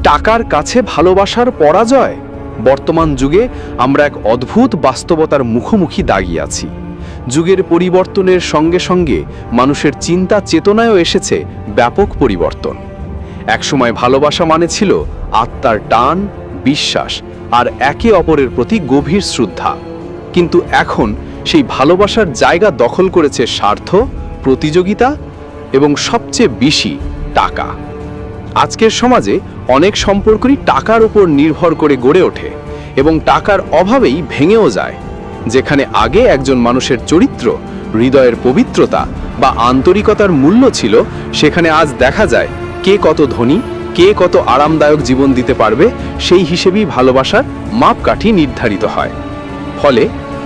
টাকার কাছে ভালোবাসার পরাজয়। বর্তমান যুগে আমরা এক অদ্ভুত বাস্তবতার মুখোমুখি দাঁড়িয়ে আছি। যুগের পরিবর্তনের সঙ্গে সঙ্গে মানুষের চিন্তা চেতনায়ও এসেছে ব্যাপক পরিবর্তন। একসময় ভালোবাসা মানে ছিল আত্মার টান, বিশ্বাস আর একে অপরের প্রতি গভীর শ্রদ্ধা। কিন্তু এখন সেই ভালোবাসার জায়গা দখল করেছে স্বার্থ, প্রতিযোগিতা এবং সবচেয়ে বেশি টাকা। আজকের সমাজে অনেক সম্পর্কই টাকার উপর নির্ভর করে গড়ে ওঠে এবং টাকার অভাবেই ভেঙেও যায়। যেখানে আগে একজন মানুষের চরিত্র, হৃদয়ের পবিত্রতা বা আন্তরিকতার মূল্য ছিল, সেখানে আজ দেখা যায় কে কত ধনী, কে কত আরামদায়ক জীবন দিতে পারবে সেই হিসেবেই ভালোবাসার মাপকাঠি নির্ধারিত হয়। ফলে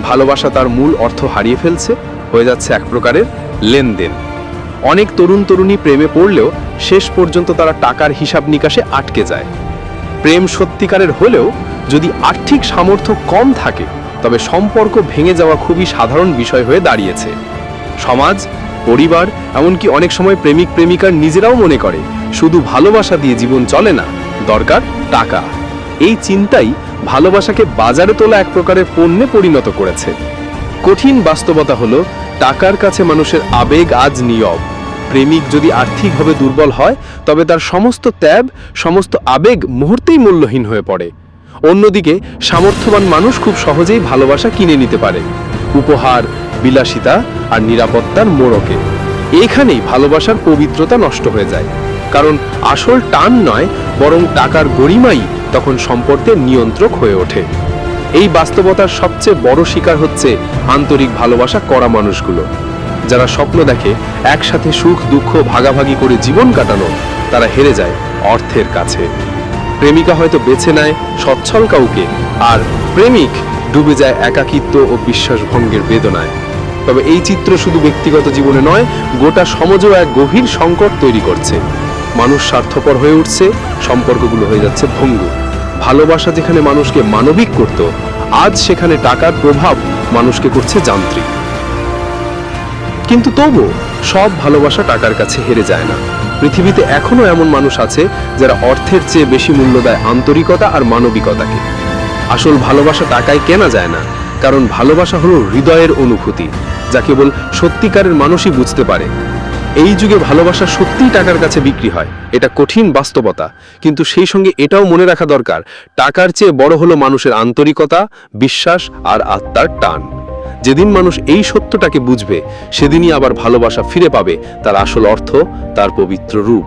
ভালোবাসা তার মূল অর্থ হারিয়ে ফেলছে, হয়ে যাচ্ছে এক প্রকারের লেনদেন। অনেক তরুণ তরুণী প্রেমে পড়লেও শেষ পর্যন্ত তারা টাকার হিসাব নিকাশে আটকে যায়। প্রেম সত্যিকারের হলেও যদি আর্থিক সামর্থ্য কম থাকে তবে সম্পর্ক ভেঙে যাওয়া খুবই সাধারণ বিষয় হয়ে দাঁড়িয়েছে। সমাজ, পরিবার, এমনকি অনেক সময় প্রেমিক প্রেমিকার নিজেরাও মনে করে শুধু ভালোবাসা দিয়ে জীবন চলে না, দরকার টাকা। এই চিন্তাই ভালোবাসাকে বাজারে তোলা এক প্রকারের পণ্যে পরিণত করেছে। কঠিন বাস্তবতা হলো টাকার কাছে মানুষের আবেগ আজ নীরব। প্রেমিক যদি আর্থিকভাবে দুর্বল হয় তবে তার সমস্ত ত্যাগ, সমস্ত আবেগ মুহূর্তেই মূল্যহীন হয়ে পড়ে। অন্যদিকে সামর্থ্যবান মানুষ খুব সহজেই ভালোবাসা কিনে নিতে পারে, উপহার, বিলাসিতা আর নিরাপত্তার মোড়কে। এইখানেই ভালোবাসার পবিত্রতা নষ্ট হয়ে যায়। কারণ আসল টান নয়, বরং টাকার গরিমাই তখন সম্পর্কের নিয়ন্ত্রক হয়ে ওঠে। এই বাস্তবতার সবচেয়ে বড় শিকার হচ্ছে আন্তরিক ভালোবাসা করা মানুষগুলো, যারা স্বপ্ন দেখে একসাথে সুখ দুঃখ ভাগাভাগি করে জীবন কাটানো। তারা হেরে যায় অর্থের কাছে। প্রেমিকা হয়তো বেছে নেয় সচ্ছল কাউকে, আর প্রেমিক ডুবে যায় একাকিত্ব ও বিশ্বাসভঙ্গের বেদনায়। তবে এই চিত্র শুধু ব্যক্তিগত জীবনে নয়, গোটা সমাজেও এক গভীর সংকট তৈরি করছে। মানুষ স্বার্থপর হয়ে উঠছে, সম্পর্কগুলো হয়ে যাচ্ছে ভঙ্গুর। ভালোবাসা যেখানে মানুষকে মানবিক করত, আজ সেখানে টাকার প্রভাব মানুষকে করছে যান্ত্রিক। কিন্তু তবু সব ভালোবাসা টাকার কাছে হেরে যায় না। পৃথিবীতে এখনো এমন মানুষ আছে যারা অর্থের চেয়ে বেশি মূল্য দেয় আন্তরিকতা আর মানবিকতাকে। আসল ভালোবাসা টাকায় কেনা যায় না, কারণ ভালোবাসা হলো হৃদয়ের অনুভূতি, যা কেবল সত্যিকারের মানুষই বুঝতে পারে। এই যুগে ভালোবাসা সত্যিই টাকার কাছে বিক্রি হয়, এটা কঠিন বাস্তবতা। কিন্তু সেই সঙ্গে এটাও মনে রাখা দরকার, টাকার চেয়ে বড় হলো মানুষের আন্তরিকতা, বিশ্বাস আর আত্মার টান। যেদিন মানুষ এই সত্যটাকে বুঝবে, সেদিনই আবার ভালোবাসা ফিরে পাবে তার আসল অর্থ, তার পবিত্র রূপ।